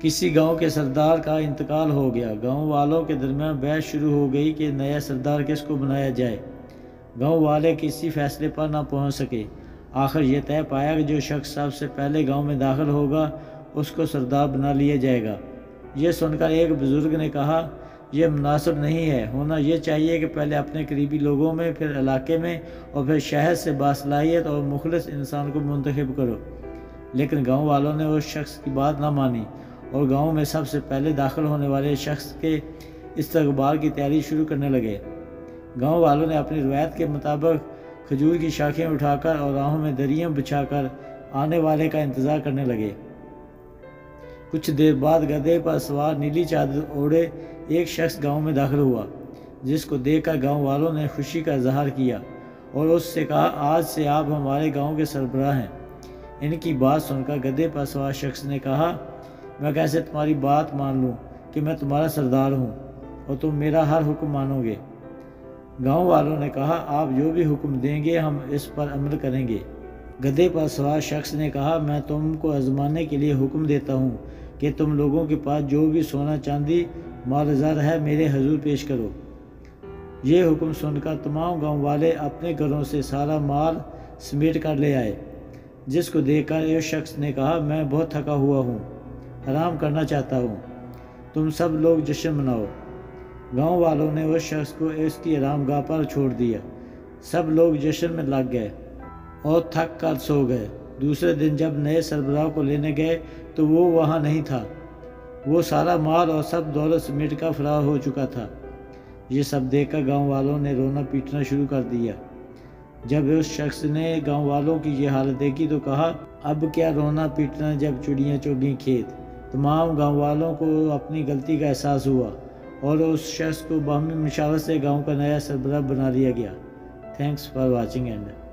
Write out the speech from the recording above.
کسی گاؤں کے سردار کا انتقال ہو گیا۔ گاؤں والوں کے درمیان بحث شروع ہو گئی کہ نیا سردار کس کو بنایا جائے۔ گاؤں والے کسی فیصلے پر نہ پہنچ سکے۔ آخر یہ طے پایا کہ جو شخص سب سے پہلے گاؤں میں داخل ہوگا اس کو سردار بنا لیا جائے گا۔ یہ سن کر ایک بزرگ نے کہا، یہ مناسب نہیں ہے، ہونا یہ چاہیے کہ پہلے اپنے قریبی لوگوں میں، پھر علاقے میں اور پھر شہر سے باصلاحیت اور مخلص انسان کو منتخب کرو۔ لیکن گاؤں والوں نے اس شخص کی بات نہ مانی اور گاؤں میں سب سے پہلے داخل ہونے والے شخص کے استقبال کی تیاری شروع کرنے لگے۔ گاؤں والوں نے اپنی روایت کے مطابق کھجور کی شاخیں اٹھا کر اور راہوں میں دریاں بچھا کر آنے والے کا انتظار کرنے لگے۔ کچھ دیر بعد گدھے پر سوار نیلی چادر اوڑھے ایک شخص گاؤں میں داخل ہوا، جس کو دیکھ کر گاؤں والوں نے خوشی کا اظہار کیا اور اس سے کہا، آج سے آپ ہمارے گاؤں کے سربراہ ہیں۔ ان کی بات سن کر گدھے پر سوار شخص نے کہا، میں کیسے تمہاری بات مان لوں کہ میں تمہارا سردار ہوں اور تم میرا ہر حکم مانو گے؟ گاؤں والوں نے کہا، آپ جو بھی حکم دیں گے ہم اس پر عمل کریں گے۔ گدھے پر سوار شخص نے کہا، میں تم کو آزمانے کے لیے حکم دیتا ہوں کہ تم لوگوں کے پاس جو بھی سونا چاندی مال زر ہے میرے حضور پیش کرو۔ یہ حکم سن کر تمام گاؤں والے اپنے گھروں سے سارا مال سمیٹ کر لے آئے، جس کو دیکھ کر اس شخص نے کہا، میں بہت تھکا ہوا ہوں، آرام کرنا چاہتا ہوں، تم سب لوگ جشن مناؤ۔ گاؤں والوں نے اس شخص کو اس کی آرام گاہ پر چھوڑ دیا۔ سب لوگ جشن میں لگ گئے اور تھک کر سو گئے۔ دوسرے دن جب نئے سربراہ کو لینے گئے تو وہ وہاں نہیں تھا۔ وہ سارا مال اور سب دولت سمیٹ کر فرار ہو چکا تھا۔ یہ سب دیکھ کر گاؤں والوں نے رونا پیٹنا شروع کر دیا۔ جب اس شخص نے گاؤں والوں کی یہ حالت دیکھی تو کہا، اب کیا رونا پیٹنا جب چڑیاں چگ گئیں کھیت۔ تمام گاؤں والوں کو اپنی غلطی کا احساس ہوا اور اس شخص کو باہمی مشاورت سے گاؤں کا نیا سربراہ بنا لیا گیا۔ Thanks for watching and